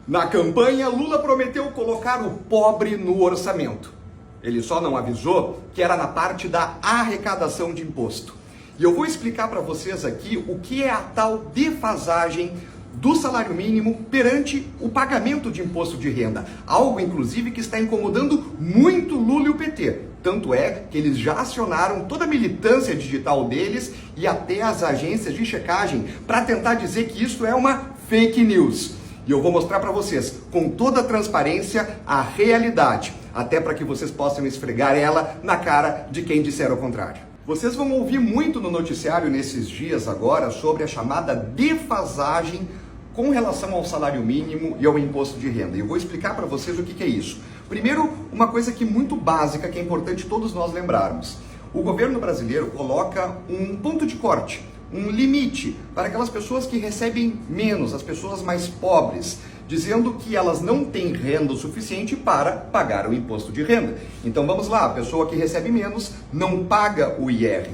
Na campanha, Lula prometeu colocar o pobre no orçamento. Ele só não avisou que era na parte da arrecadação de imposto. E eu vou explicar para vocês aqui o que é a tal defasagem do salário mínimo perante o pagamento de imposto de renda. Algo, inclusive, que está incomodando muito Lula e o PT. Tanto é que eles já acionaram toda a militância digital deles e até as agências de checagem para tentar dizer que isso é uma fake news. E eu vou mostrar para vocês, com toda a transparência, a realidade, até para que vocês possam esfregar ela na cara de quem disser o contrário. Vocês vão ouvir muito no noticiário nesses dias agora sobre a chamada defasagem com relação ao salário mínimo e ao imposto de renda. E eu vou explicar para vocês o que é isso. Primeiro, uma coisa que é muito básica, que é importante todos nós lembrarmos. O governo brasileiro coloca um ponto de corte, um limite para aquelas pessoas que recebem menos, as pessoas mais pobres, dizendo que elas não têm renda o suficiente para pagar o imposto de renda. Então vamos lá, a pessoa que recebe menos não paga o IR.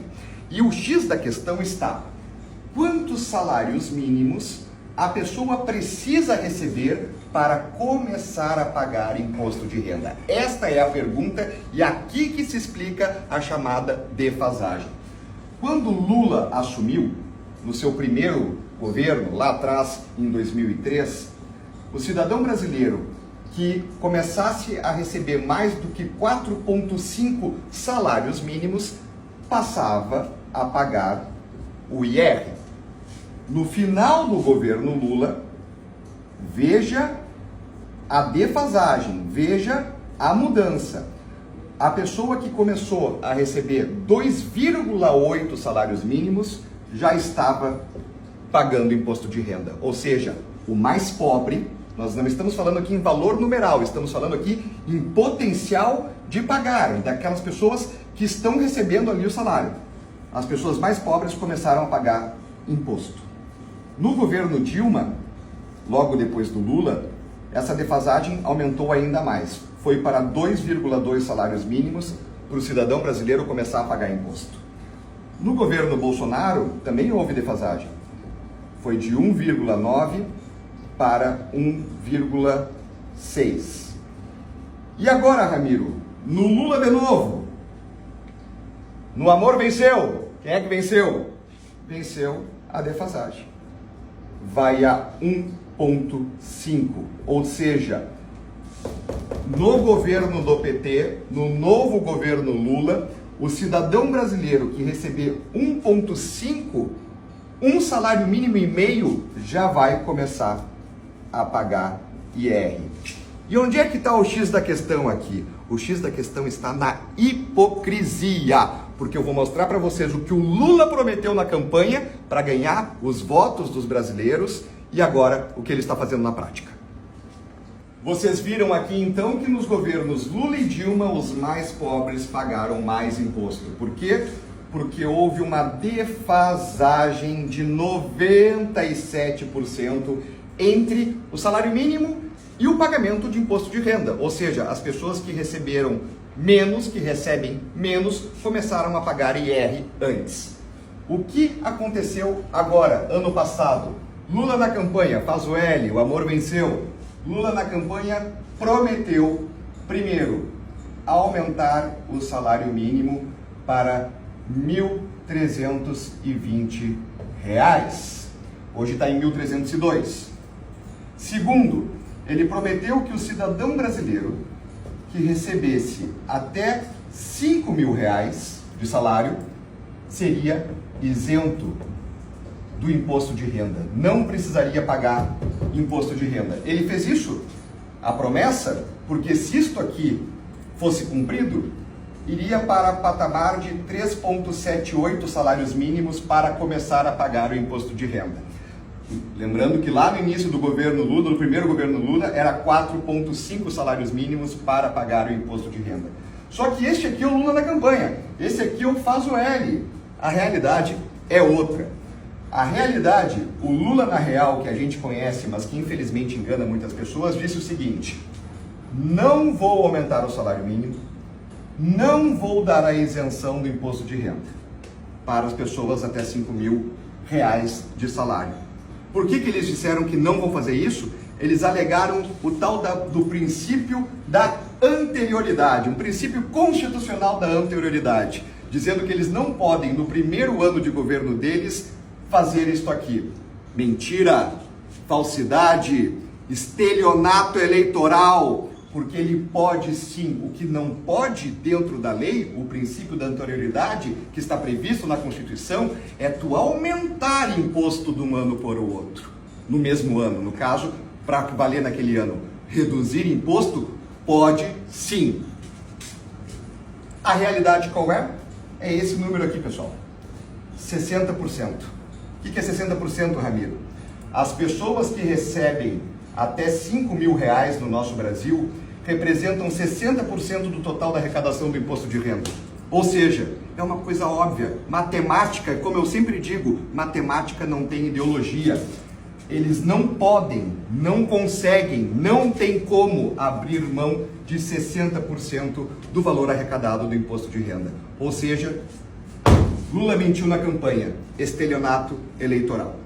E o X da questão está: quantos salários mínimos a pessoa precisa receber para começar a pagar imposto de renda? Esta é a pergunta e aqui que se explica a chamada defasagem. Quando Lula assumiu, no seu primeiro governo, lá atrás, em 2003, o cidadão brasileiro que começasse a receber mais do que 4,5 salários mínimos passava a pagar o IR. No final do governo Lula, veja a defasagem, veja a mudança. A pessoa que começou a receber 2,8 salários mínimos já estava pagando imposto de renda. Ou seja, o mais pobre, nós não estamos falando aqui em valor numeral, estamos falando aqui em potencial de pagar, daquelas pessoas que estão recebendo ali o salário. As pessoas mais pobres começaram a pagar imposto. No governo Dilma, logo depois do Lula, essa defasagem aumentou ainda mais. Foi para 2,2 salários mínimos para o cidadão brasileiro começar a pagar imposto. No governo Bolsonaro também houve defasagem. Foi de 1,9 para 1,6. E agora, Ramiro? No Lula de novo. No amor venceu. Quem é que venceu? Venceu a defasagem. Vai a 1,5. Ou seja, no governo do PT, no novo governo Lula, o cidadão brasileiro que receber 1,5, um salário mínimo e meio, já vai começar a pagar IR. E onde é que está o X da questão aqui? O X da questão está na hipocrisia, porque eu vou mostrar para vocês o que o Lula prometeu na campanha para ganhar os votos dos brasileiros e agora o que ele está fazendo na prática. Vocês viram aqui então que nos governos Lula e Dilma os mais pobres pagaram mais imposto. Por quê? Porque houve uma defasagem de 97% entre o salário mínimo e o pagamento de imposto de renda. Ou seja, as pessoas que receberam menos, que recebem menos, começaram a pagar IR antes. O que aconteceu agora, ano passado? Lula na campanha, faz o L, o amor venceu. Lula na campanha prometeu, primeiro, aumentar o salário mínimo para R$ 1.320. Hoje está em 1.302. Segundo, ele prometeu que o cidadão brasileiro que recebesse até R$ 5.000 de salário seria isento do imposto de renda, não precisaria pagar imposto de renda. Ele fez isso, a promessa, porque se isto aqui fosse cumprido, iria para patamar de 3,78 salários mínimos para começar a pagar o imposto de renda. Lembrando que lá no início do governo Lula, no primeiro governo Lula, era 4,5 salários mínimos para pagar o imposto de renda. Só que este aqui é o Lula na campanha, esse aqui é o faz o L. A realidade é outra. A realidade, o Lula na real, que a gente conhece, mas que infelizmente engana muitas pessoas, disse o seguinte: não vou aumentar o salário mínimo, não vou dar a isenção do imposto de renda para as pessoas até R$ 5.000 de salário. Por que eles disseram que não vão fazer isso? eles alegaram o tal do princípio da anterioridade, um princípio constitucional da anterioridade, dizendo que eles não podem, no primeiro ano de governo deles, fazer isto aqui. Mentira, falsidade, estelionato eleitoral, porque ele pode sim. O que não pode dentro da lei, o princípio da anterioridade, que está previsto na Constituição, é tu aumentar imposto de um ano para o outro, no mesmo ano. No caso, para valer naquele ano, reduzir imposto, pode sim. A realidade qual é? É esse número aqui, pessoal. 60%. O que é 60%, Ramiro? As pessoas que recebem até 5 mil reais no nosso Brasil representam 60% do total da arrecadação do imposto de renda. Ou seja, é uma coisa óbvia. Matemática, como eu sempre digo, matemática não tem ideologia. Eles não podem, não conseguem, não tem como abrir mão de 60% do valor arrecadado do imposto de renda. Ou seja, Lula mentiu na campanha, estelionato eleitoral.